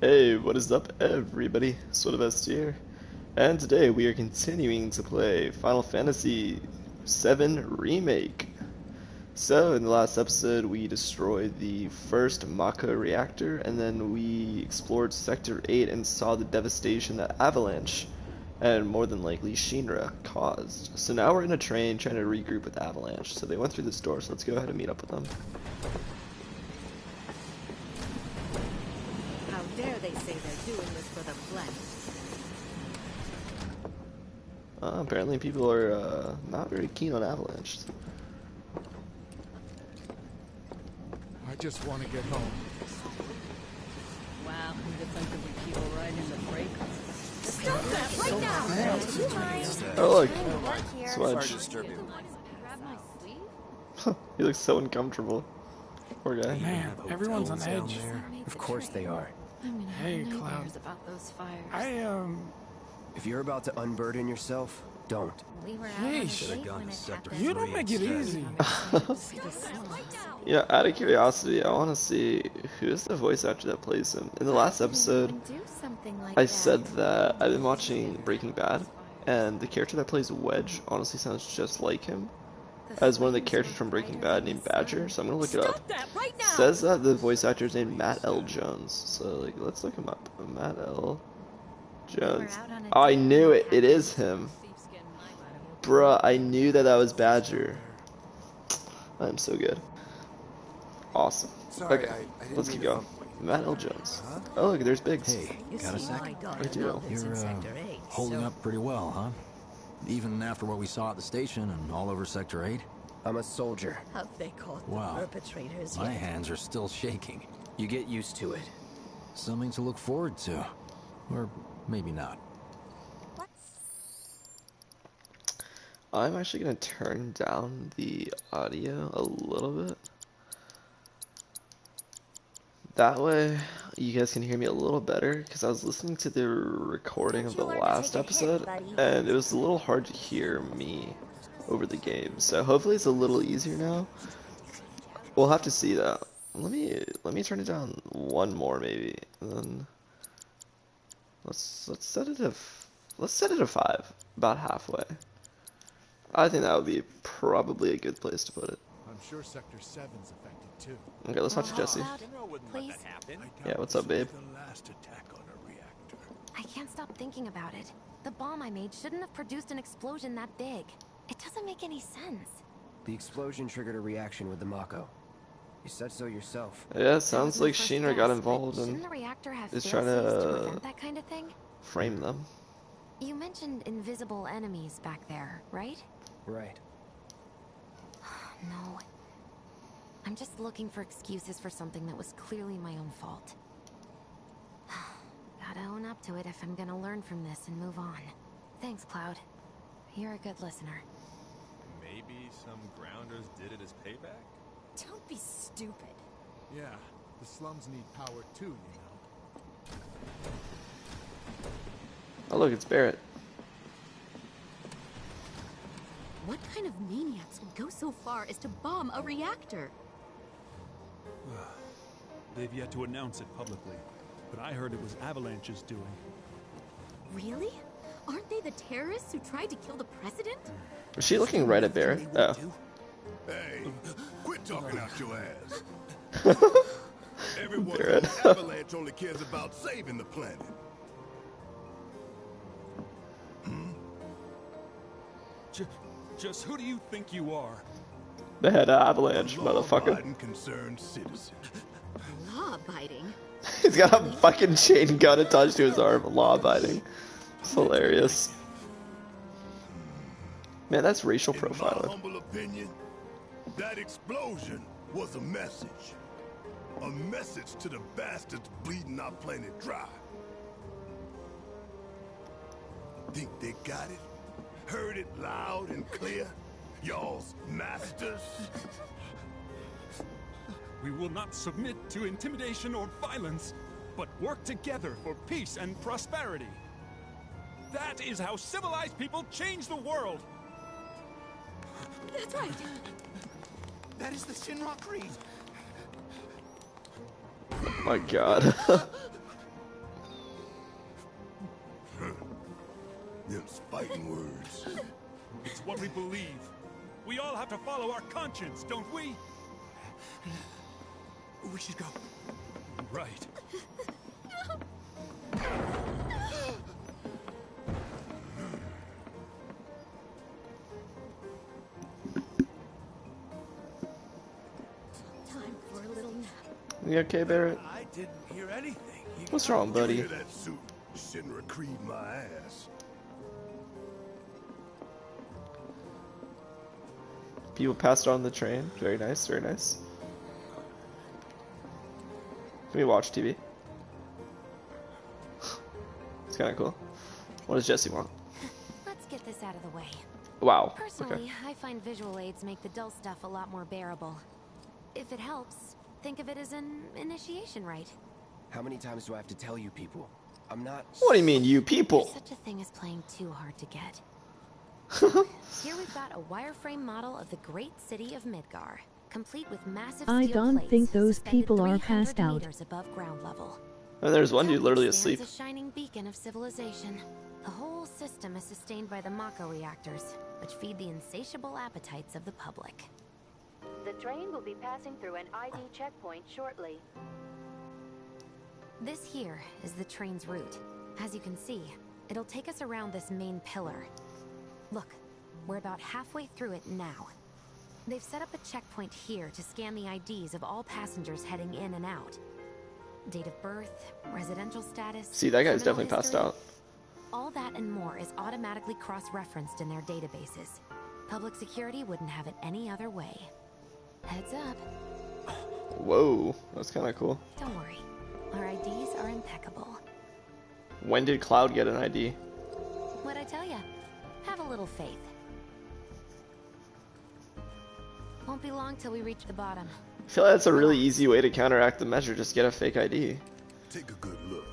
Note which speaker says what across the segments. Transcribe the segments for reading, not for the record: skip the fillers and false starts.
Speaker 1: Hey, what is up everybody? Sort of S here. And today we are continuing to play Final Fantasy VII Remake. So, in the last episode we destroyed the first MachO reactor, and then we explored Sector 8 and saw the devastation that Avalanche, and more than likely Shinra, caused. So now we're in a train trying to regroup with Avalanche. So they went through this door, so let's go ahead and meet up with them.
Speaker 2: How dare they say they're doing this for the flesh?
Speaker 1: Apparently people are not very keen on Avalanche.
Speaker 3: I just want to get home.
Speaker 2: Wow, who'd have thunk that we'd keep a ride in the break?
Speaker 4: Stop that right now! Do you mind?
Speaker 1: Oh look,
Speaker 4: Sorry
Speaker 1: Swedge.
Speaker 4: to disturb you.
Speaker 2: Grab my sleeve?
Speaker 1: He looks so uncomfortable. Poor guy.
Speaker 3: Man, everyone's on edge.
Speaker 5: Of course they are.
Speaker 2: I'm gonna
Speaker 3: Hey,
Speaker 2: have
Speaker 3: Cloud.
Speaker 2: nightmares about those fires.
Speaker 5: If you're about to unburden yourself, don't.
Speaker 4: We were out on a
Speaker 3: Yeesh.
Speaker 4: date when it happened.
Speaker 3: You don't make it easy.
Speaker 1: Yeah, out of curiosity, I want to see who's the voice actor that plays him. In the last episode,
Speaker 4: Do something like
Speaker 1: I
Speaker 4: that.
Speaker 1: said that I've been watching Breaking Bad, and the character that plays Wedge honestly sounds just like him, as one of the characters from Breaking Bad named Badger. So I'm gonna look it up.
Speaker 4: Stop that right now!
Speaker 1: Says that the voice actor is named Matt L. Jones. So like, let's look him up. Matt L. Jones. Oh, I knew it. It is him. Bruh, I knew that was Badger. I'm so good. Awesome.
Speaker 5: Sorry,
Speaker 1: Okay,
Speaker 5: I didn't
Speaker 1: let's
Speaker 5: mean
Speaker 1: keep
Speaker 5: to
Speaker 1: going.
Speaker 5: bump
Speaker 1: Matt L. Jones. Oh look, there's Biggs.
Speaker 6: Hey, got a sec?
Speaker 1: I do.
Speaker 6: You're holding up pretty well, huh? Even after what we saw at the station and all over Sector 8?
Speaker 5: I'm a soldier.
Speaker 2: Have they caught
Speaker 6: Wow.
Speaker 2: the perpetrators
Speaker 6: My
Speaker 2: yet?
Speaker 6: hands are still shaking.
Speaker 5: You get used to it.
Speaker 6: Something to look forward to. Or maybe not.
Speaker 1: I'm actually gonna turn down the audio a little bit. That way you guys can hear me a little better, because I was listening to the recording of the last episode and it was a little hard to hear me over the game. So hopefully it's a little easier now. We'll have to see that. Let me turn it down one more maybe, and then let's set it to 5, about halfway. I think that would be probably a good place to put it.
Speaker 3: I'm sure Sector 7's affected too.
Speaker 1: Okay, let's talk to Jesse.
Speaker 4: Please.
Speaker 1: Yeah, what's up, babe?
Speaker 4: I can't stop thinking about it. The bomb I made shouldn't have produced an explosion that big. It doesn't make any sense.
Speaker 5: The explosion triggered a reaction with the MachO. You said so yourself.
Speaker 1: Yeah, it sounds
Speaker 4: That was my
Speaker 1: like
Speaker 4: first
Speaker 1: Shinra
Speaker 4: guess,
Speaker 1: got
Speaker 4: but
Speaker 1: involved
Speaker 4: shouldn't
Speaker 1: and
Speaker 4: the reactor have
Speaker 1: is
Speaker 4: fail-safes
Speaker 1: trying
Speaker 4: to
Speaker 1: to
Speaker 4: prevent that kind of thing?
Speaker 1: frame them.
Speaker 4: You mentioned invisible enemies back there, right?
Speaker 5: Right.
Speaker 4: No. I'm just looking for excuses for something that was clearly my own fault. Gotta own up to it if I'm gonna learn from this and move on. Thanks, Cloud. You're a good listener.
Speaker 7: Maybe some grounders did it as payback?
Speaker 2: Don't be stupid.
Speaker 3: Yeah, the slums need power too, you know.
Speaker 1: Oh look, it's Barrett.
Speaker 8: What kind of maniacs would go so far as to bomb a reactor?
Speaker 7: They've yet to announce it publicly, but I heard it was Avalanche's doing.
Speaker 8: Really? Aren't they the terrorists who tried to kill the president?
Speaker 1: Is she looking right at Barrett? Oh.
Speaker 9: Hey, quit talking out your ass. Everyone
Speaker 1: Barrett.
Speaker 9: knows Avalanche only cares about saving the planet.
Speaker 7: Just who do you think you are?
Speaker 1: The head of Avalanche,
Speaker 9: A
Speaker 1: motherfucker.
Speaker 9: law-abiding concerned citizen.
Speaker 8: Law-abiding.
Speaker 1: He's got a fucking chain gun attached to his arm. Law-abiding. It's hilarious. Man, that's racial
Speaker 9: In my
Speaker 1: profiling.
Speaker 9: humble opinion, that explosion was a message. A message to the bastards bleeding our planet dry. Think they got it? Heard it loud and clear? Y'all's masters?
Speaker 7: We will not submit to intimidation or violence, but work together for peace and prosperity. That is how civilized people change the world.
Speaker 8: That's right.
Speaker 9: That is the Shinra Creed.
Speaker 1: Oh my god.
Speaker 9: Them's fighting words.
Speaker 7: It's what we believe. We all have to follow our conscience, don't we? We should go. Right.
Speaker 8: Time for a little nap.
Speaker 1: You okay, Barrett?
Speaker 9: I didn't hear anything.
Speaker 1: What's wrong, buddy?
Speaker 9: You hear that suit? Shinra creed my ass.
Speaker 1: People passed on the train. Very nice, very nice. Can we watch TV? It's kind of cool. What does Jesse want?
Speaker 4: Let's get this out of the way.
Speaker 1: Wow.
Speaker 4: Personally,
Speaker 1: Okay.
Speaker 4: I find visual aids make the dull stuff a lot more bearable. If it helps, think of it as an initiation rite.
Speaker 5: How many times do I have to tell you people? I'm not...
Speaker 1: What do you mean, you
Speaker 4: There's
Speaker 1: people?
Speaker 4: such a thing as playing too hard to get. Here we've got a wireframe model of the great city of Midgar, complete with massive
Speaker 10: I
Speaker 4: steel
Speaker 10: don't
Speaker 4: plates
Speaker 10: think those
Speaker 4: suspended
Speaker 10: people are
Speaker 4: 300
Speaker 10: passed out.
Speaker 4: meters above ground level.
Speaker 1: And there's one dude
Speaker 4: Top
Speaker 1: literally
Speaker 4: stands
Speaker 1: asleep.
Speaker 4: a shining beacon of civilization. The whole system is sustained by the MachO reactors, which feed the insatiable appetites of the public.
Speaker 11: The train will be passing through an ID checkpoint shortly.
Speaker 4: This here is the train's route. As you can see, it'll take us around this main pillar. Look, we're about halfway through it now. They've set up a checkpoint here to scan the IDs of all passengers heading in and out. Date of birth, residential status.
Speaker 1: See, that guy's
Speaker 4: criminal
Speaker 1: definitely passed
Speaker 4: history.
Speaker 1: out.
Speaker 4: All that and more is automatically cross-referenced in their databases. Public security wouldn't have it any other way. Heads up.
Speaker 1: Whoa, that's kind of cool.
Speaker 4: Don't worry. Our IDs are impeccable.
Speaker 1: When did Cloud get an ID?
Speaker 4: What'd I tell ya? Have a little faith. Won't be long till we reach the bottom.
Speaker 1: I feel like that's a really easy way to counteract the measure. Just get a fake ID.
Speaker 9: Take a good look.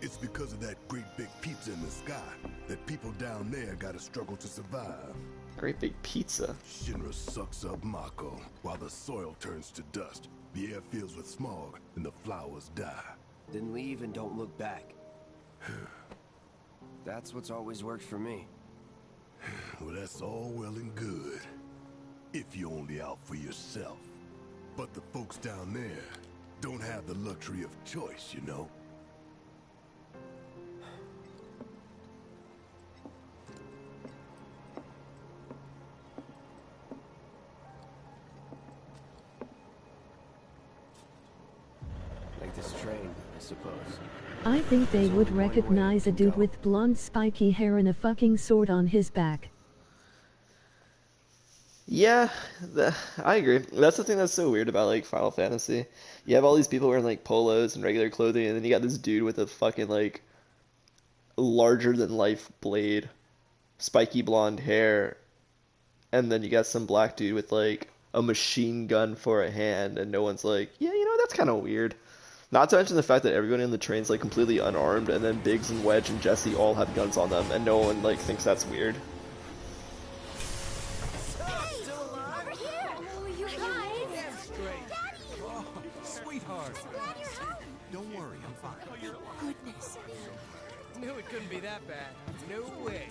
Speaker 9: It's because of that great big pizza in the sky that people down there gotta struggle to survive.
Speaker 1: Great big pizza.
Speaker 9: Shinra sucks up MachO while the soil turns to dust, the air fills with smog, and the flowers die.
Speaker 5: Then leave and don't look back. That's what's always worked for me.
Speaker 9: Well, that's all well and good. If you're only out for yourself. But the folks down there don't have the luxury of choice, you know?
Speaker 5: Like this train, I suppose.
Speaker 10: I think they would recognize a dude with blonde spiky hair and a fucking sword on his back.
Speaker 1: Yeah, I agree. That's the thing that's so weird about like Final Fantasy. You have all these people wearing like polos and regular clothing, and then you got this dude with a fucking like larger than life blade, spiky blonde hair, and then you got some black dude with like a machine gun for a hand, and no one's like, yeah, you know, that's kind of weird. Not to mention the fact that everybody on the train's like completely unarmed, and then Biggs and Wedge and Jesse all have guns on them, and no one like thinks that's weird.
Speaker 7: Sweetheart.
Speaker 2: Don't worry, I'm fine.
Speaker 12: Goodness. Knew it couldn't be that bad. No way.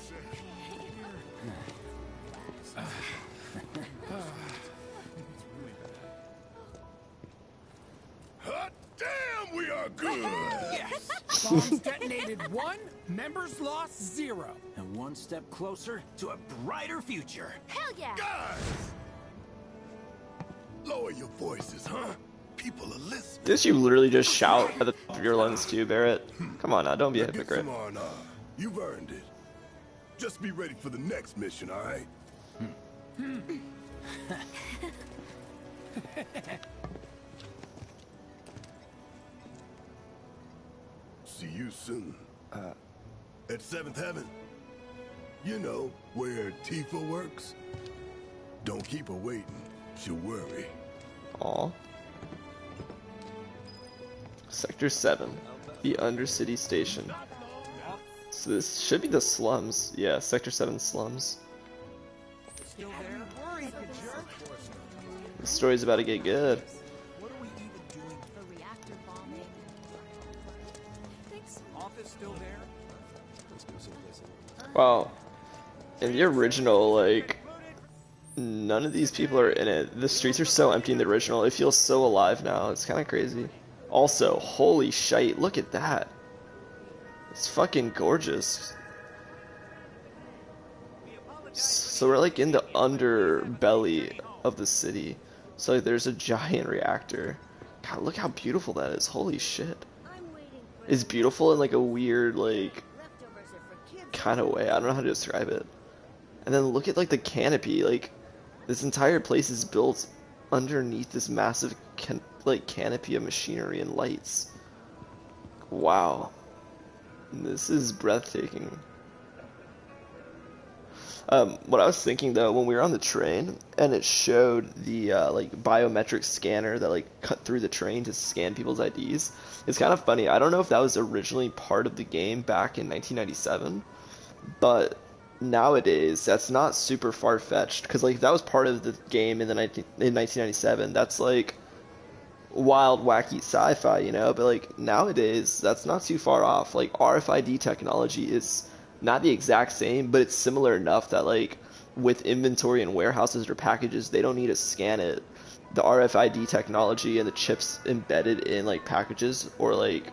Speaker 9: Hot damn, we are good!
Speaker 12: Yes! Bombs detonated 1, members lost 0.
Speaker 6: And one step closer to a brighter future.
Speaker 4: Hell yeah!
Speaker 9: Guys! Lower your voices, huh? People are listening.
Speaker 1: Didn't you literally just shout at the top of your lungs too, Barrett? Come on now, don't be a
Speaker 9: Get
Speaker 1: hypocrite.
Speaker 9: some R&R. You've earned it. Just be ready for the next mission, all right? See you soon. At 7th Heaven. You know, where Tifa works. Don't keep her waiting. She'll worry.
Speaker 1: Aw. Sector 7. The Undercity Station. So this should be the slums. Yeah, Sector 7 slums.
Speaker 12: Still there? Hurry, you jerk.
Speaker 1: The story's about to get good.
Speaker 12: What are we even doing?
Speaker 2: The reactor bombing.
Speaker 12: Office still there?
Speaker 1: Wow. In the original, like, none of these people are in it. The streets are so empty in the original. It feels so alive now. It's kind of crazy. Also, holy shite, look at that. It's fucking gorgeous. So we're like in the underbelly of the city. So like, there's a giant reactor. God, look how beautiful that is. Holy shit. It's beautiful in like a weird, like, kind of way. I don't know how to describe it. And then look at like the canopy. Like, this entire place is built underneath this massive canopy of machinery and lights. Wow. This is breathtaking. What I was thinking though, when we were on the train and it showed the like biometric scanner that like cut through the train to scan people's IDs, it's kind of funny. I don't know if that was originally part of the game back in 1997, but nowadays that's not super far-fetched, because like if that was part of the game in 1997, that's like wild, wacky sci-fi, you know. But like nowadays, that's not too far off. Like RFID technology is not the exact same, but it's similar enough that like with inventory and warehouses or packages, they don't need to scan it. The RFID technology and the chips embedded in like packages or like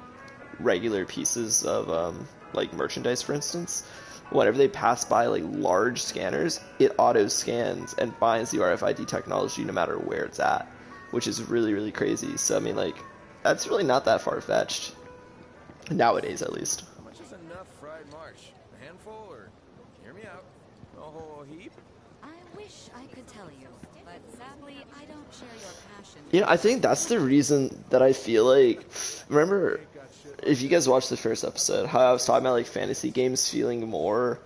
Speaker 1: regular pieces of like merchandise, for instance, whenever they pass by like large scanners, it auto scans and finds the RFID technology no matter where it's at, which is really, really crazy. So I mean, like, that's really not that far-fetched nowadays, at least.
Speaker 5: How much is enough fried marsh? A handful, or hear me out, a whole heap?
Speaker 8: I wish I could tell you, but sadly, I don't share your passion.
Speaker 1: You know, I think that's the reason that I feel like, remember, if you guys watched the first episode, how I was talking about like fantasy games feeling more,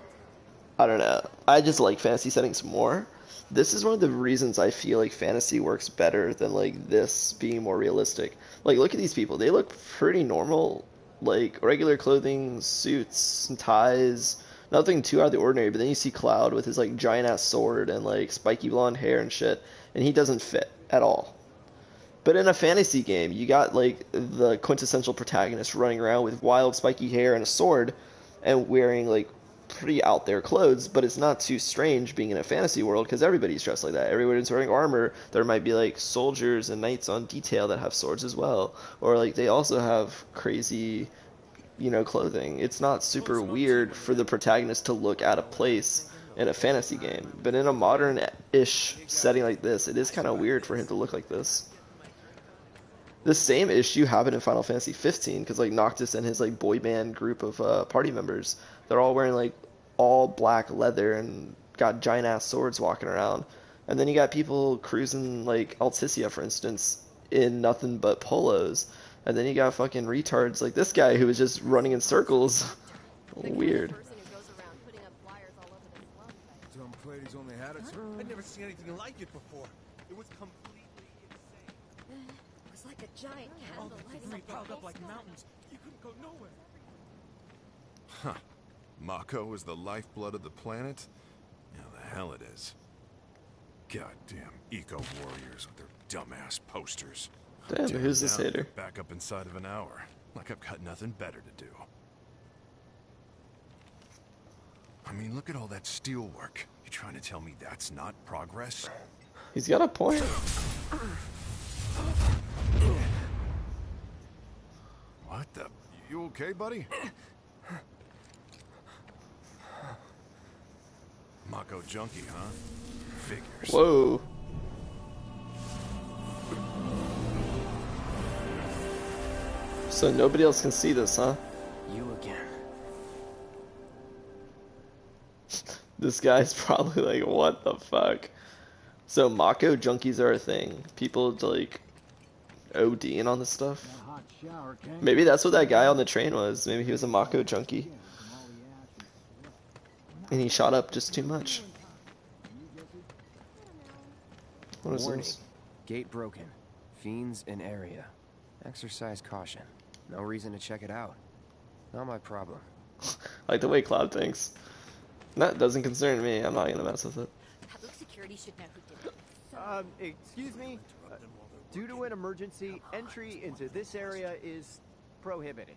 Speaker 1: I don't know, I just like fantasy settings more. This is one of the reasons I feel like fantasy works better than like this being more realistic. Like, look at these people. They look pretty normal, like regular clothing, suits, and ties. Nothing too out of the ordinary. But then you see Cloud with his like giant ass sword and like spiky blonde hair and shit, and he doesn't fit at all. But in a fantasy game, you got like the quintessential protagonist running around with wild spiky hair and a sword and wearing like pretty out there clothes, but it's not too strange being in a fantasy world because everybody's dressed like that. Everybody's wearing armor. There might be like soldiers and knights on detail that have swords as well, or like they also have crazy, you know, clothing. It's not super weird for the protagonist to look at a place in a fantasy game, but in a modern-ish setting like this, it is kind of weird for him to look like this. The same issue happened in Final Fantasy 15 because like Noctis and his like boy band group of party members, they're all wearing like all black leather and got giant ass swords walking around. And then you got people cruising like Alticia, for instance, in nothing but polos. And then you got fucking retards like this guy who was just running in circles. Weird.
Speaker 3: Dumb Clady's only had it. I'd never seen anything like it before. It was completely insane.
Speaker 8: It was like a giant candle lighting up
Speaker 7: piled up like mountains. You couldn't go nowhere.
Speaker 2: Huh. MachO is the lifeblood of the planet? Yeah, the hell it is. Goddamn eco-warriors with their dumbass posters.
Speaker 1: Damn, who's this hater?
Speaker 2: Back up inside of an hour. Like I've got nothing better to do. I mean, look at all that steel work. You trying to tell me that's not progress?
Speaker 1: He's got a point.
Speaker 2: What the? You okay, buddy? MachO junkie, huh? Figures.
Speaker 1: Whoa. So nobody else can see this, huh?
Speaker 5: You again.
Speaker 1: This guy's probably like, what the fuck? So MachO junkies are a thing. People like ODing on this stuff. Maybe that's what that guy on the train was. Maybe he was a MachO junkie. And he shot up just too much. What is this?
Speaker 5: Gate broken. Fiends in area. Exercise caution. No reason to check it out. Not my problem.
Speaker 1: Like the way Cloud thinks. That doesn't concern me. I'm not gonna mess with it.
Speaker 8: Public security should know who did it.
Speaker 13: Excuse me? Due to an emergency, entry into this area is prohibited.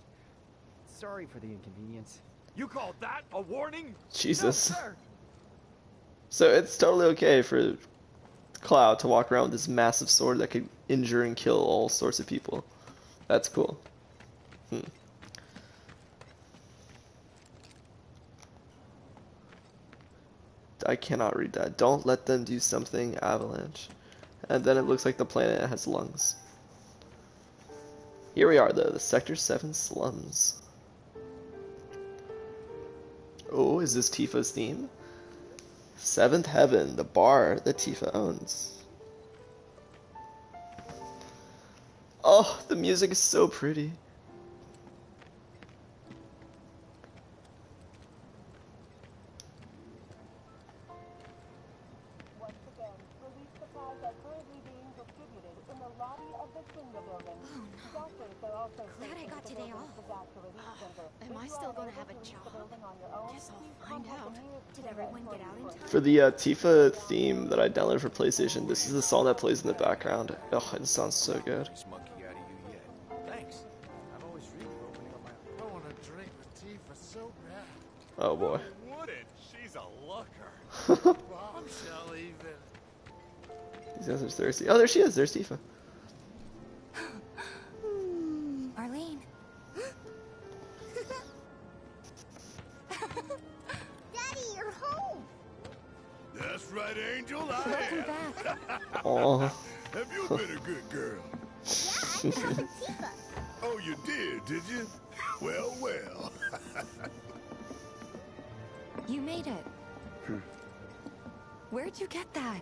Speaker 13: Sorry for the inconvenience.
Speaker 3: You call that a warning?
Speaker 1: Jesus.
Speaker 3: No, sir.
Speaker 1: So it's totally okay for Cloud to walk around with this massive sword that could injure and kill all sorts of people. That's cool. I cannot read that. Don't let them do something, Avalanche. And then it looks like the planet has lungs. Here we are though, the Sector 7 slums. Oh, is this Tifa's theme? Seventh Heaven, the bar that Tifa owns. Oh, the music is so pretty.
Speaker 4: Glad I got today off. Am I still gonna have a job? Guess I'll find out. Did everyone get out in time?
Speaker 1: For the Tifa theme that I downloaded for PlayStation, this is the song that plays in the background. Oh, it sounds so good.
Speaker 3: Thanks. I've always dreamed of opening up my. I want to drink with Tifa so bad.
Speaker 1: Oh boy.
Speaker 3: Wouldn't? She's a looker. Bombshell even.
Speaker 1: These guys are thirsty. Oh, there she is. There's Tifa.
Speaker 4: Arlene.
Speaker 14: Daddy, you're home.
Speaker 9: That's right, Angel. I
Speaker 4: Welcome
Speaker 9: am.
Speaker 4: back.
Speaker 1: Oh.
Speaker 9: Have you been a good girl?
Speaker 14: Yeah, I found Tifa.
Speaker 9: Oh, you did you? Well, well.
Speaker 4: You made it. Where'd you get that?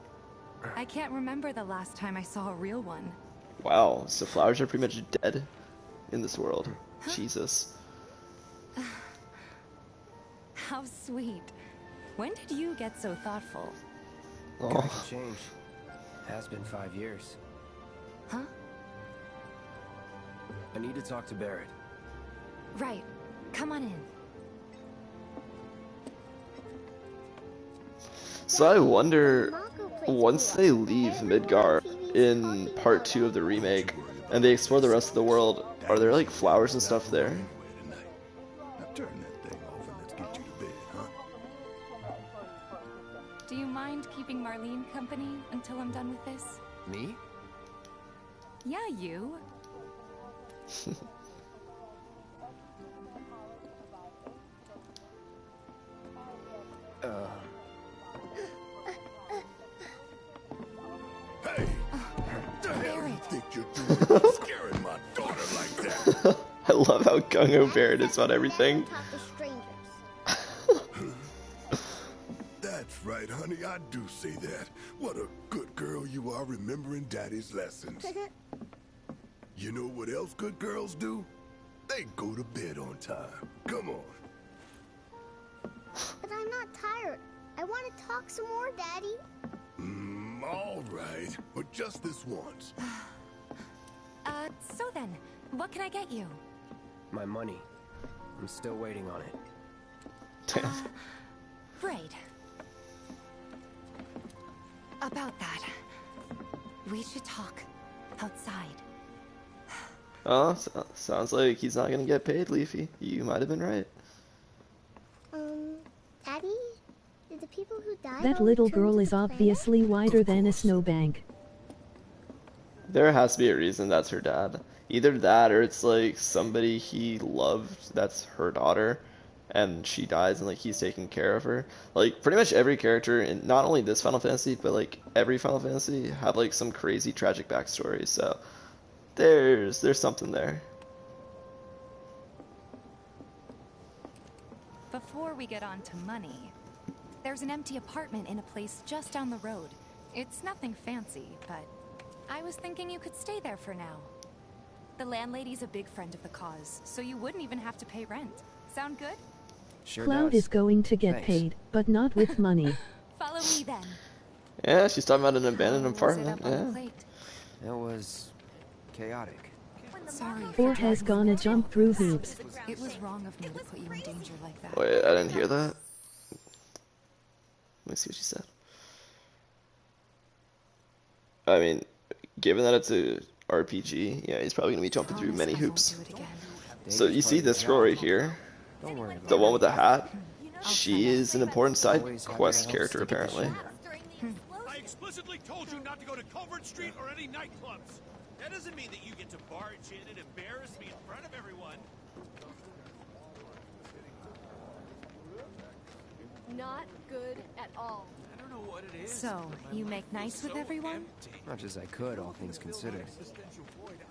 Speaker 4: I can't remember the last time I saw a real one.
Speaker 1: Wow, so flowers are pretty much dead in this world. Jesus.
Speaker 4: How sweet. When did you get so thoughtful?
Speaker 5: Guy
Speaker 1: Oh.
Speaker 5: can change. Has been 5 years.
Speaker 4: Huh?
Speaker 5: I need to talk to Barrett.
Speaker 4: Right. Come on in.
Speaker 1: So I wonder, once they leave Midgar in part 2 of the remake, and they explore the rest of the world, are there like flowers and stuff there?
Speaker 9: Now turn that thing off and let's get you to bed, huh?
Speaker 4: Do you mind keeping Marlene company until I'm done with this?
Speaker 5: Me?
Speaker 4: Yeah, you.
Speaker 9: Hey! The hell you think you're doing? Scaring my daughter like that?
Speaker 1: I love how gung-ho Barrett is about everything.
Speaker 14: Talk to strangers.
Speaker 9: That's right, honey. I do say that. What a good girl you are remembering Daddy's lessons. You know what else good girls do? They go to bed on time. Come on.
Speaker 14: But I'm not tired. I want to talk some more, Daddy.
Speaker 9: All right. But just this once.
Speaker 4: So then, what can I get you?
Speaker 5: My money. I'm still waiting on it.
Speaker 1: Damn.
Speaker 4: Right. About that. We should talk outside.
Speaker 1: Oh, sounds like he's not gonna get paid, Leafy. You might have been right.
Speaker 14: Daddy? Did the people who died
Speaker 10: That
Speaker 14: all
Speaker 10: little
Speaker 14: return
Speaker 10: girl
Speaker 14: to
Speaker 10: is
Speaker 14: the
Speaker 10: obviously wider than a snowbank.
Speaker 1: There has to be a reason that's her dad. Either that or it's like somebody he loved that's her daughter and she dies and like he's taking care of her. Like pretty much every character in not only this Final Fantasy but like every Final Fantasy have like some crazy tragic backstory. So there's something there.
Speaker 4: Before we get on to money, there's an empty apartment in a place just down the road. It's nothing fancy, but I was thinking you could stay there for now. The landlady's a big friend of the cause, so you wouldn't even have to pay rent. Sound good?
Speaker 5: Sure
Speaker 10: Cloud
Speaker 5: does.
Speaker 10: is going to get
Speaker 5: Thanks.
Speaker 10: paid, but not with money.
Speaker 4: Follow me then.
Speaker 1: Yeah, she's talking about an abandoned
Speaker 4: How was it
Speaker 1: apartment.
Speaker 4: up on the
Speaker 1: Yeah.
Speaker 4: plate?
Speaker 5: It was chaotic.
Speaker 4: Sorry.
Speaker 10: Or has gonna jump through hoops.
Speaker 4: It was wrong of me to put you in danger like that.
Speaker 1: Wait, I didn't hear that. Let me see what she said. I mean, given that it's a RPG, yeah, he's probably gonna be jumping through many hoops. So you see this girl right here.
Speaker 5: Don't worry about
Speaker 1: The one
Speaker 5: it.
Speaker 1: with the hat? She is an important side quest character, apparently.
Speaker 3: I explicitly told you not to go to Culvert Street or any nightclubs. That doesn't mean that you get to barge in and embarrass me in front of everyone.
Speaker 8: Not good at all.
Speaker 3: I don't know what it is.
Speaker 4: So, you make nice with everyone?
Speaker 5: Much as I could, all things considered.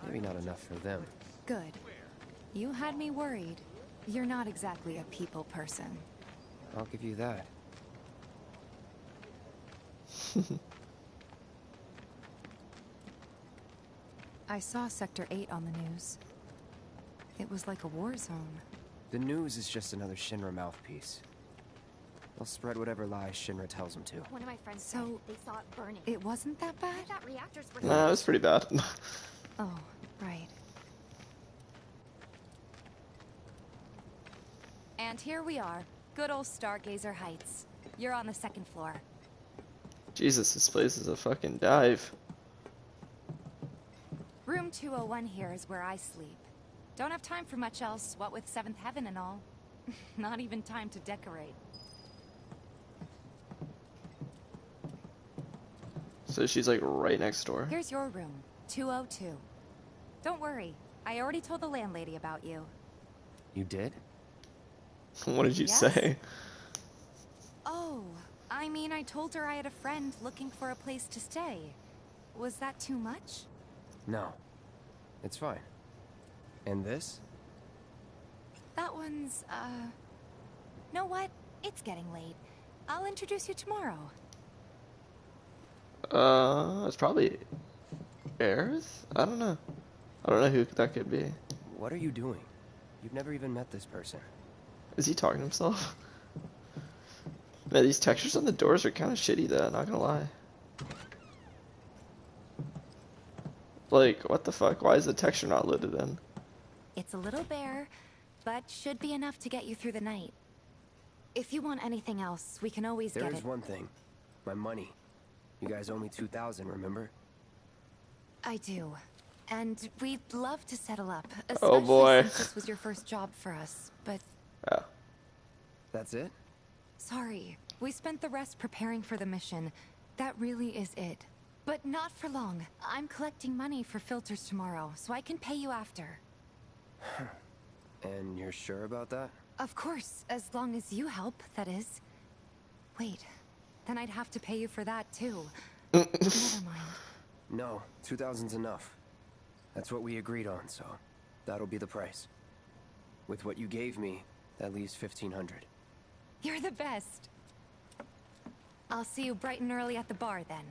Speaker 5: Maybe not enough for them.
Speaker 4: Good. You had me worried. You're not exactly a people person.
Speaker 5: I'll give you that.
Speaker 4: I saw Sector 8 on the news. It was like a war zone.
Speaker 5: The news is just another Shinra mouthpiece. They'll spread whatever lies Shinra tells them to.
Speaker 8: One of my friends
Speaker 4: So,
Speaker 8: said they saw it burning.
Speaker 4: it wasn't that bad?
Speaker 8: I thought reactors were
Speaker 1: Nah, it was pretty bad.
Speaker 4: Oh, right. And here we are. Good old Stargazer Heights. You're on the second floor.
Speaker 1: Jesus, this place is a fucking dive.
Speaker 4: Room 201 here is where I sleep. Don't have time for much else, what with Seventh Heaven and all. Not even time to decorate.
Speaker 1: So she's like right next door.
Speaker 4: Here's your room, 202. Don't worry, I already told the landlady about you.
Speaker 5: You did?
Speaker 1: What did you
Speaker 4: Yes?
Speaker 1: say?
Speaker 4: Oh, I mean, I told her I had a friend looking for a place to stay. Was that too much?
Speaker 5: No. It's fine. And this?
Speaker 4: That one's, know what? It's getting late. I'll introduce you tomorrow.
Speaker 1: It's probably Aerith? I don't know. I don't know who that could be.
Speaker 5: What are you doing? You've never even met this person.
Speaker 1: Is he talking to himself? Man, these textures on the doors are kind of shitty though, not gonna lie. Like, what the fuck? Why is the texture not loaded in?
Speaker 4: It's a little bare, but should be enough to get you through the night. If you want anything else, we can always get
Speaker 5: There
Speaker 4: it.
Speaker 5: is one thing. My money. You guys owe me 2,000, remember?
Speaker 4: I do. And we'd love to settle up,
Speaker 1: Oh,
Speaker 4: especially
Speaker 1: boy.
Speaker 4: since this was your first job for us, but
Speaker 1: Oh.
Speaker 5: That's it?
Speaker 4: sorry. We spent the rest preparing for the mission. That really is it. But not for long. I'm collecting money for filters tomorrow, so I can pay you after.
Speaker 5: And you're sure about that?
Speaker 4: Of course, as long as you help, that is. Wait, then I'd have to pay you for that too. Never mind.
Speaker 5: No, 2,000's enough. That's what we agreed on, so that'll be the price. With what you gave me, that leaves 1,500.
Speaker 4: You're the best. I'll see you bright and early at the bar then.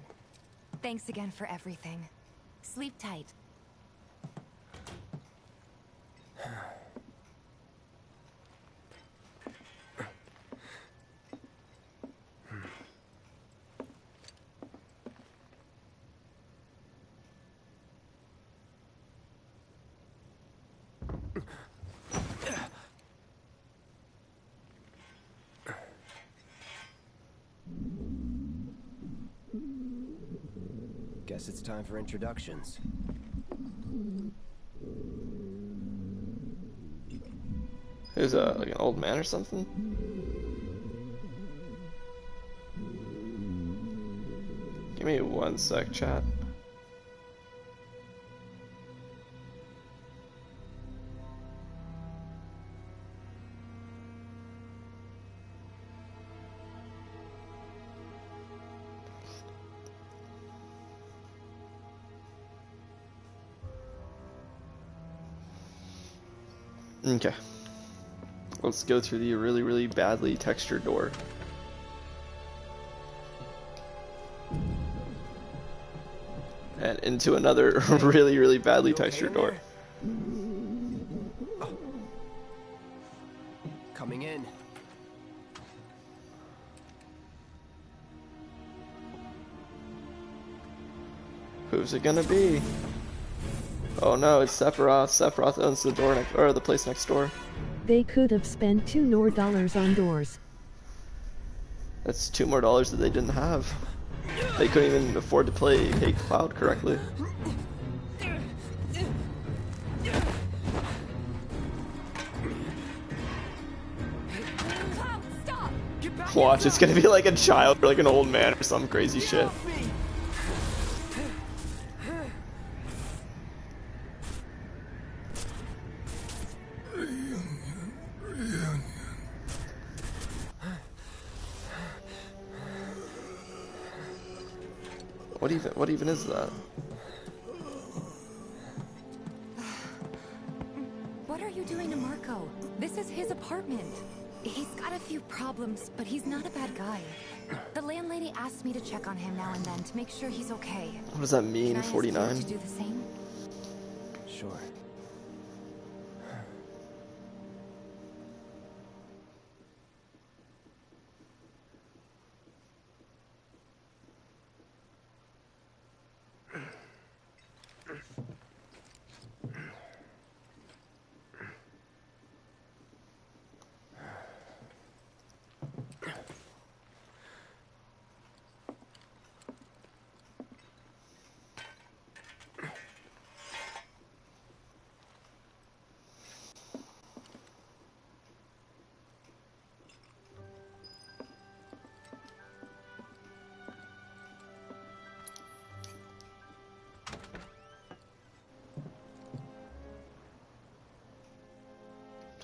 Speaker 4: Thanks again for everything. Sleep tight.
Speaker 5: Guess it's time for introductions.
Speaker 1: Who's like an old man or something? Give me 1 sec, chat. Okay. Let's go through the really, really badly textured door. And into another really, really badly textured door.
Speaker 5: Coming in.
Speaker 1: Who's it gonna be? Oh no, it's Sephiroth. Sephiroth owns the door next, or the place next door.
Speaker 10: They could have spent $2 more on doors.
Speaker 1: That's $2 more that they didn't have. They couldn't even afford to pay Cloud correctly. Watch, it's gonna be like a child or like an old man or some crazy shit. What even is that?
Speaker 4: What are you doing to MachO? This is his apartment. He's got a few problems, but he's not a bad guy. The landlady asked me to check on him now and then to make sure he's okay.
Speaker 1: What does that mean,
Speaker 4: Can I ask
Speaker 1: 49?
Speaker 4: you to do the same?
Speaker 5: Sure.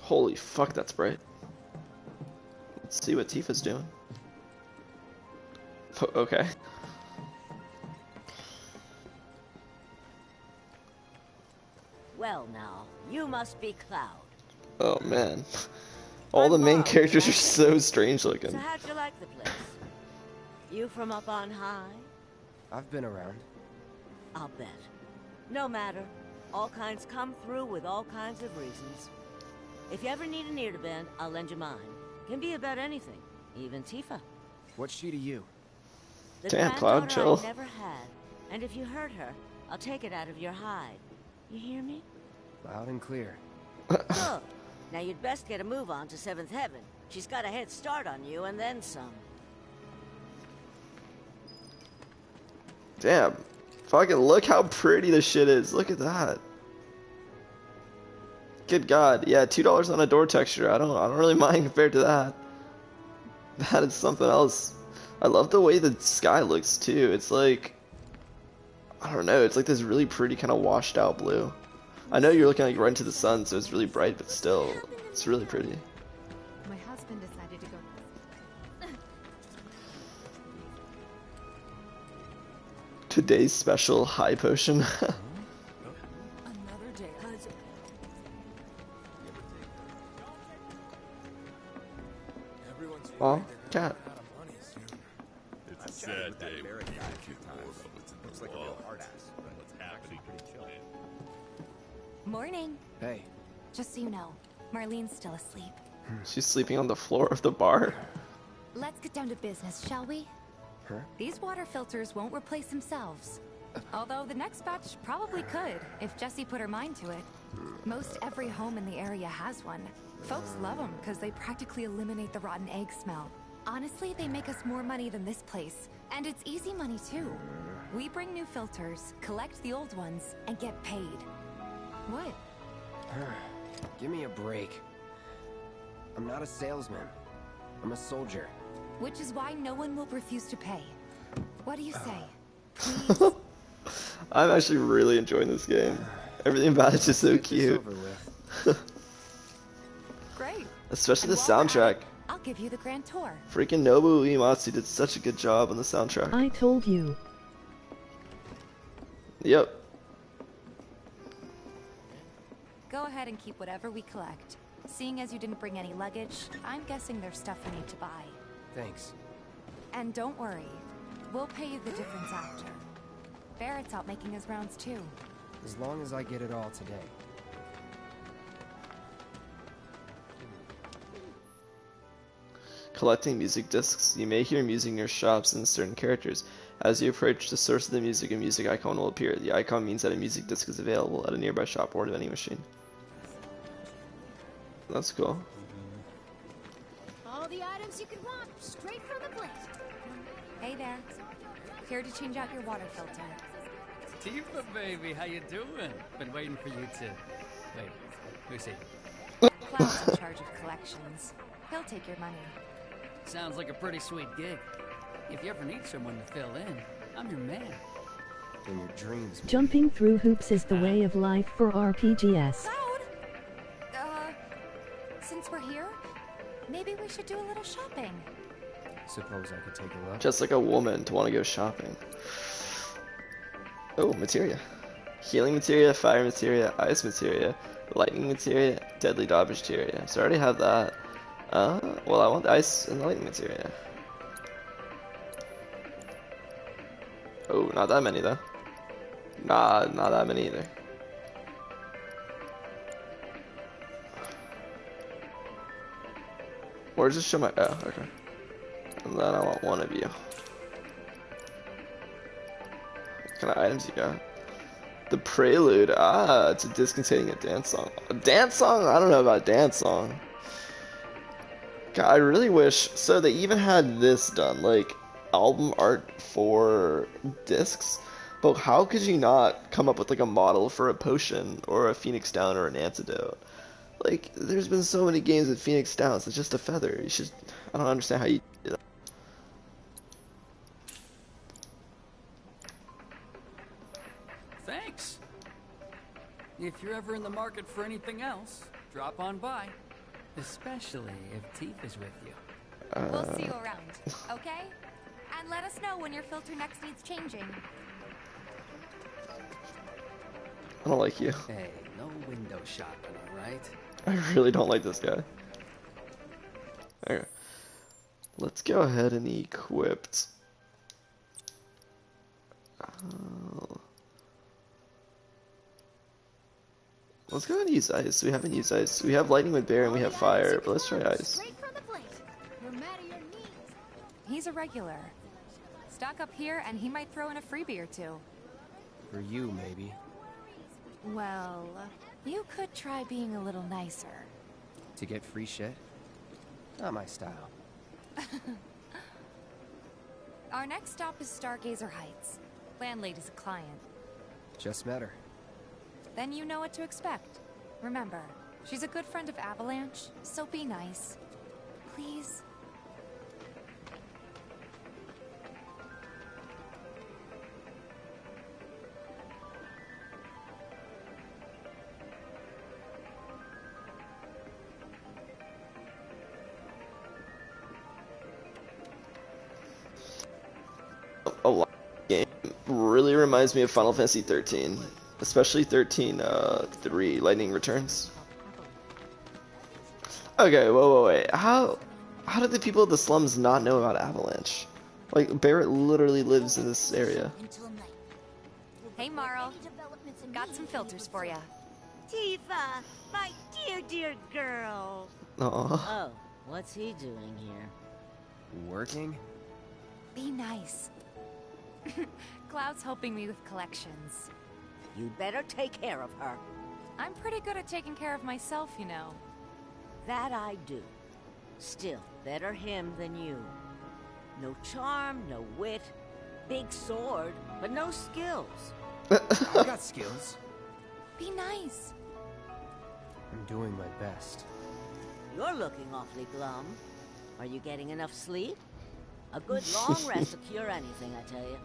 Speaker 1: Holy fuck, that's bright. Let's see what Tifa's doing. Okay.
Speaker 15: Well now, you must be Cloud.
Speaker 1: Oh man. All the main characters are so strange looking.
Speaker 15: So how'd you like the place? You from up on high?
Speaker 5: I've been around.
Speaker 15: I'll bet. No matter. All kinds come through with all kinds of reasons. If you ever need an ear to bend, I'll lend you mine. Can be about anything, even Tifa.
Speaker 5: What's she to you?
Speaker 15: The
Speaker 1: Damn, Cloud, chill.
Speaker 15: I never had. And if you hurt her, I'll take it out of your hide. You hear me?
Speaker 5: Loud and clear.
Speaker 15: Good. Now you'd best get a move on to 7th Heaven. She's got a head start on you and then some.
Speaker 1: Damn. Fucking look how pretty this shit is. Look at that. Good God. Yeah, $2 on a door texture. I don't really mind compared to that. That is something else. I love the way the sky looks too. It's like, I don't know, it's like this really pretty kind of washed out blue. I know you're looking like right into the sun, so it's really bright, but still, it's really pretty.
Speaker 4: My husband decided to go.
Speaker 1: Today's special high potion.
Speaker 12: Another day.
Speaker 1: Oh, cat.
Speaker 3: It's a sad day. Looks like a real hard ass. What's happening?
Speaker 4: Morning.
Speaker 5: Hey.
Speaker 4: Just so you know, Marlene's still asleep.
Speaker 1: She's sleeping on the floor of the bar.
Speaker 4: Let's get down to business, shall we?
Speaker 5: Huh?
Speaker 4: These water filters won't replace themselves. Although the next batch probably could, if Jessie put her mind to it. Most every home in the area has one. Folks love them because they practically eliminate the rotten egg smell. Honestly, they make us more money than this place. And it's easy money too. We bring new filters, collect the old ones, and get paid. What?
Speaker 5: Give me a break. I'm not a salesman. I'm a soldier.
Speaker 4: Which is why no one will refuse to pay. What do you say? Please?
Speaker 1: I'm actually really enjoying this game. Everything about it's just so cute.
Speaker 4: Great.
Speaker 1: Especially the
Speaker 4: And while we're
Speaker 1: soundtrack.
Speaker 4: at it, I'll give you the grand tour.
Speaker 1: Freaking Nobuo Uematsu did such a good job on the soundtrack.
Speaker 10: I told you.
Speaker 1: Yep.
Speaker 4: Go ahead and keep whatever we collect. Seeing as you didn't bring any luggage, I'm guessing there's stuff we need to buy.
Speaker 5: Thanks.
Speaker 4: And don't worry, we'll pay you the difference after. Barrett's out making his rounds too.
Speaker 5: As long as I get it all today.
Speaker 1: Collecting music discs. You may hear music near shops and certain characters. As you approach the source of the music, a music icon will appear. The icon means that a music disc is available at a nearby shop or vending machine. That's cool.
Speaker 14: All the items you could want, straight from the plant.
Speaker 4: Hey there. Here to change out your water filter.
Speaker 16: Tifa, baby, how you doing? Been waiting for you to... Wait, who's he?
Speaker 4: Cloud's in charge of collections. He'll take your money.
Speaker 16: Sounds like a pretty sweet gig. If you ever need someone to fill in, I'm your man.
Speaker 5: In your dreams.
Speaker 10: Jumping through hoops is the way of life for RPGs.
Speaker 4: Cloud! Since we're here, maybe we should do a little shopping.
Speaker 5: Suppose I could take a look.
Speaker 1: Just like a woman to want to go shopping. Oh, materia. Healing materia, fire materia, ice materia, lightning materia, deadly dodge materia. So I already have that. Well, I want the ice and the lightning materia. Oh, not that many though. Nah, not that many either. Or just show my, oh, okay. And then I want one of you. What kind of items you got? The Prelude, it's a disc containing a dance song. A dance song? I don't know about dance song. God, I really wish, so they even had this done, like, album art for discs, but how could you not come up with like a model for a potion or a Phoenix Down or an antidote? Like, there's been so many games with Phoenix Downs, it's just a feather. You should, I don't understand how you do that.
Speaker 16: Thanks. If you're ever in the market for anything else, drop on by. Especially if Teeth is with you.
Speaker 4: We'll see you around, okay? And let us know when your filter next needs changing.
Speaker 1: I don't like you.
Speaker 16: Hey, no window shopping, alright?
Speaker 1: I really don't like this guy. Okay. Let's go ahead and equip. Let's go ahead and use ice. We haven't used ice. We have lightning with bear and we have fire, but let's try ice.
Speaker 4: He's a regular. Stock up here and he might throw in a freebie or two.
Speaker 5: For you, maybe.
Speaker 4: Well, you could try being a little nicer.
Speaker 5: To get free shit? Not my style.
Speaker 4: Our next stop is Stargazer Heights. Landlady's a client.
Speaker 5: Just met her.
Speaker 4: Then you know what to expect. Remember, she's a good friend of Avalanche, so be nice. Please.
Speaker 1: A lot of game really reminds me of Final Fantasy 13, especially 13-3 Lightning Returns. Okay, whoa, wait. How did the people of the slums not know about Avalanche? Like, Barrett literally lives in this area.
Speaker 4: Hey, Marl. Got some filters for ya.
Speaker 15: Tifa, my dear girl.
Speaker 1: Aww.
Speaker 15: Oh, what's he doing here?
Speaker 5: Working?
Speaker 4: Be nice. Cloud's helping me with collections.
Speaker 15: You'd better take care of her.
Speaker 4: I'm pretty good at taking care of myself, you know.
Speaker 15: That I do. Still, better him than you. No charm, no wit. Big sword, but no skills.
Speaker 5: I got skills.
Speaker 4: Be nice.
Speaker 5: I'm doing my best.
Speaker 15: You're looking awfully glum. Are you getting enough sleep? A good long rest will cure anything, I tell you.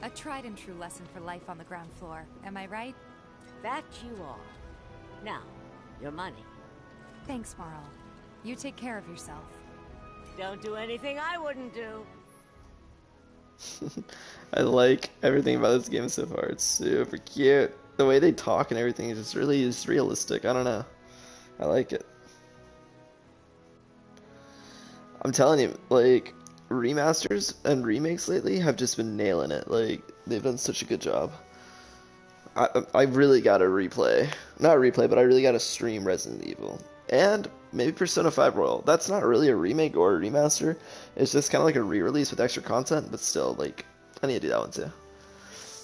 Speaker 4: A tried and true lesson for life on the ground floor. Am I right?
Speaker 15: That you are. Now, your money.
Speaker 4: Thanks, Marl. You take care of yourself.
Speaker 15: Don't do anything I wouldn't do.
Speaker 1: I like everything about this game so far. It's super cute. The way they talk and everything is just really realistic. I don't know. I like it. I'm telling you, like, remasters and remakes lately have just been nailing it. Like, they've done such a good job. I really gotta replay. Not replay, but I really gotta stream Resident Evil. And maybe Persona 5 Royal. That's not really a remake or a remaster. It's just kind of like a re-release with extra content, but still, like, I need to do that one too.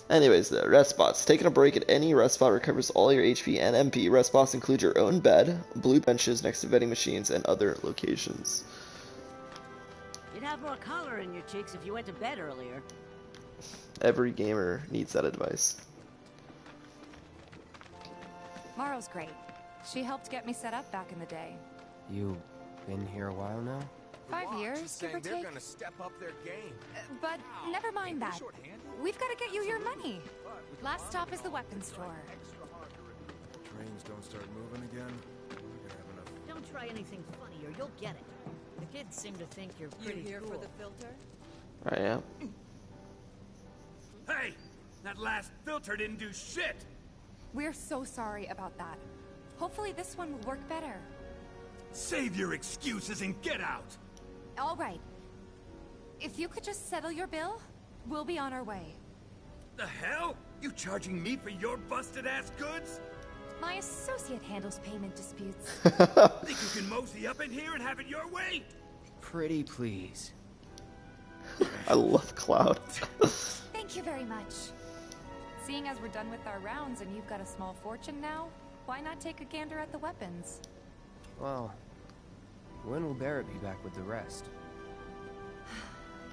Speaker 1: Anyways, the rest spots. Taking a break at any rest spot recovers all your HP and MP. Rest spots include your own bed, blue benches next to vending machines, and other locations.
Speaker 15: You'd have more color in your cheeks if you went to bed earlier.
Speaker 1: Every gamer needs that advice.
Speaker 4: Marl's great. She helped get me set up back in the day.
Speaker 5: You been here a while now?
Speaker 4: 5 years,
Speaker 17: She's
Speaker 4: give or
Speaker 17: saying they're
Speaker 4: take.
Speaker 17: gonna step up their game.
Speaker 4: But never mind that. We've got to get you your money. Last stop is the weapons store.
Speaker 2: Trains don't start moving again. We're gonna have enough.
Speaker 18: Don't try anything funny or you'll get it. The kids seem to think you're pretty
Speaker 19: here
Speaker 18: cool.
Speaker 19: for the filter?
Speaker 1: Right, yeah.
Speaker 3: Hey! That last filter didn't do shit!
Speaker 4: We're so sorry about that. Hopefully this one will work better.
Speaker 3: Save your excuses and get out!
Speaker 4: All right. If you could just settle your bill, we'll be on our way.
Speaker 3: The hell? You charging me for your busted-ass goods?
Speaker 4: My associate handles payment disputes.
Speaker 3: Think you can mosey up in here and have it your way?
Speaker 5: Pretty please.
Speaker 1: I love Cloud.
Speaker 4: Thank you very much. Seeing as we're done with our rounds and you've got a small fortune now, why not take a gander at the weapons?
Speaker 5: Well, when will Barrett be back with the rest?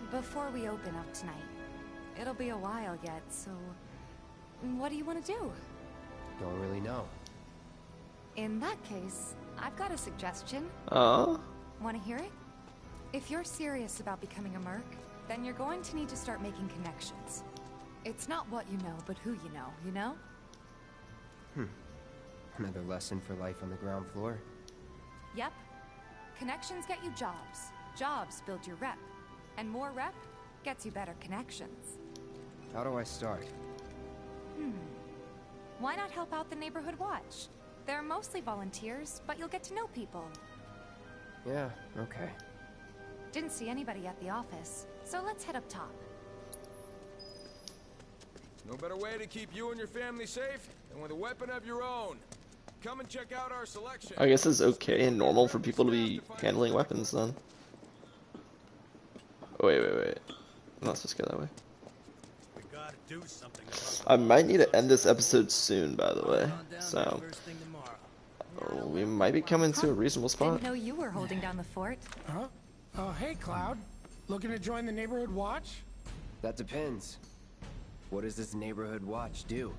Speaker 4: Before we open up tonight. It'll be a while yet, so... What do you want to do?
Speaker 5: Don't really know.
Speaker 4: In that case, I've got a suggestion.
Speaker 1: Want
Speaker 4: to hear it? If you're serious about becoming a merc, then you're going to need to start making connections. It's not what you know, but who you know?
Speaker 5: Another lesson for life on the ground floor.
Speaker 4: Yep. Connections get you jobs. Jobs build your rep. And more rep gets you better connections.
Speaker 5: How do I start?
Speaker 4: Why not help out the neighborhood watch? They're mostly volunteers, but you'll get to know people.
Speaker 5: Yeah, okay.
Speaker 4: Didn't see anybody at the office, so let's head up top.
Speaker 17: No better way to keep you and your family safe than with a weapon of your own. Come and check out our selection.
Speaker 1: I guess it's okay and normal for people to be handling weapons then. Oh, wait. I'm not supposed to go that way.
Speaker 3: We gotta do something.
Speaker 1: I might need to end this episode soon, by the way. So, we might be coming to a reasonable spot.
Speaker 4: Didn't know you were holding down the fort.
Speaker 12: Huh? Oh, hey, Cloud. Looking to join the neighborhood watch?
Speaker 5: That depends. What does this neighborhood watch do?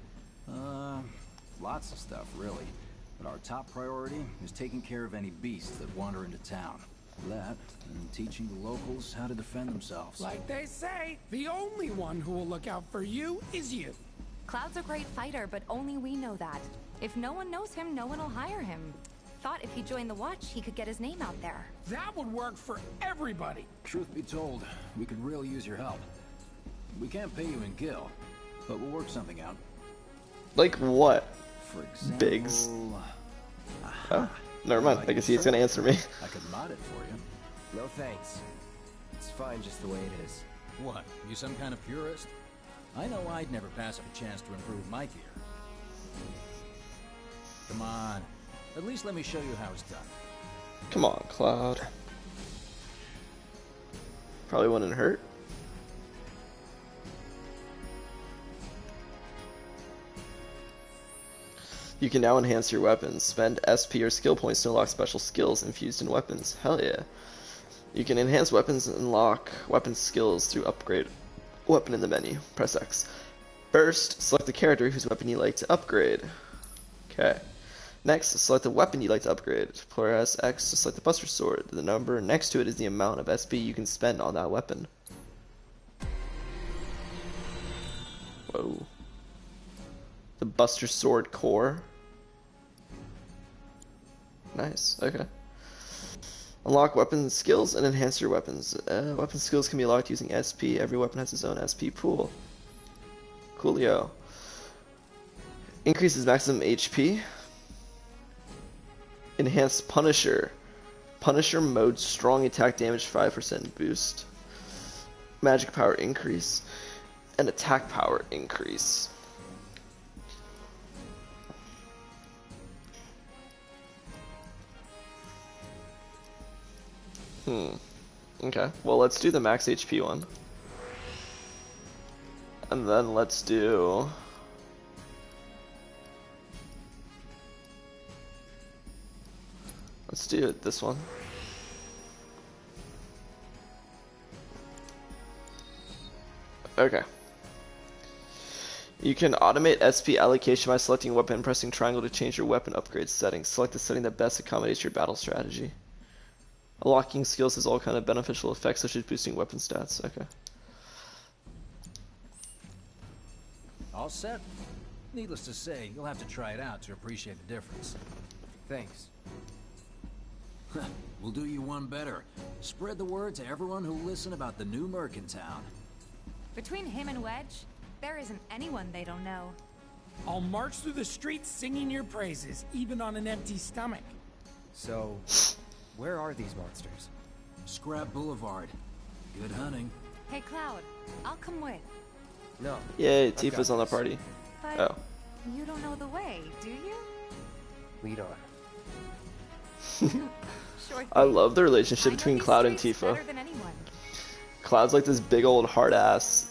Speaker 6: Lots of stuff, really. But our top priority is taking care of any beasts that wander into town. That, and teaching the locals how to defend themselves.
Speaker 12: Like they say, the only one who will look out for you is you.
Speaker 4: Cloud's a great fighter, but only we know that. If no one knows him, no one will hire him. Thought if he joined the watch, he could get his name out there.
Speaker 12: That would work for everybody.
Speaker 6: Truth be told, we could really use your help. We can't pay you in gil, but we'll work something out.
Speaker 1: Like what?
Speaker 6: For example...
Speaker 1: Biggs. Oh, never mind. I guess he's gonna answer me.
Speaker 6: I could mod it for you.
Speaker 5: No thanks. It's fine just the way it is.
Speaker 6: What, you some kind of purist? I know I'd never pass up a chance to improve my gear. Come on. At least let me show you how it's done.
Speaker 1: Come on, Cloud. Probably wouldn't hurt. You can now enhance your weapons. Spend SP or skill points to unlock special skills infused in weapons. Hell yeah. You can enhance weapons and unlock weapon skills through upgrade weapon in the menu. Press X. First, select the character whose weapon you like to upgrade. Okay. Next, select the weapon you'd like to upgrade. Press X to select the Buster Sword. The number next to it is the amount of SP you can spend on that weapon. Whoa. The Buster Sword Core. Nice, okay. Unlock weapon skills and enhance your weapons. Weapon skills can be unlocked using SP. Every weapon has its own SP pool. Coolio. Increases maximum HP. Enhanced Punisher. Punisher mode strong attack damage 5% boost. Magic power increase. And attack power increase. Okay, well let's do the max HP one. And then let's do... Let's do this one. Okay. You can automate SP allocation by selecting weapon and pressing triangle to change your weapon upgrade settings. Select the setting that best accommodates your battle strategy. Unlocking skills has all kind of beneficial effects, such as boosting weapon stats. Okay.
Speaker 6: All set? Needless to say, you'll have to try it out to appreciate the difference.
Speaker 5: Thanks.
Speaker 6: We'll do you one better. Spread the word to everyone who'll listen about the new Merc in town.
Speaker 19: Between him and Wedge, there isn't anyone they don't know.
Speaker 12: I'll march through the streets singing your praises, even on an empty stomach.
Speaker 5: So, where are these monsters?
Speaker 6: Scrap Boulevard. Good hunting.
Speaker 19: Hey, Cloud, I'll come with.
Speaker 5: No.
Speaker 1: Yay, Tifa's on the party.
Speaker 19: But
Speaker 1: oh.
Speaker 19: You don't know the way, do you?
Speaker 5: Lead on.
Speaker 19: Sure
Speaker 1: I love the relationship between Cloud and Tifa. Cloud's like this big old hard ass,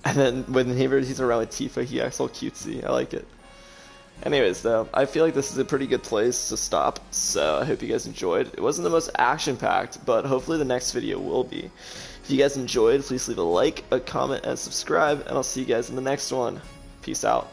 Speaker 1: and then whenever he's around with Tifa, he acts all cutesy. I like it. Anyways, though, I feel like this is a pretty good place to stop, so I hope you guys enjoyed. It wasn't the most action-packed, but hopefully the next video will be. If you guys enjoyed, please leave a like, a comment, and subscribe, and I'll see you guys in the next one. Peace out.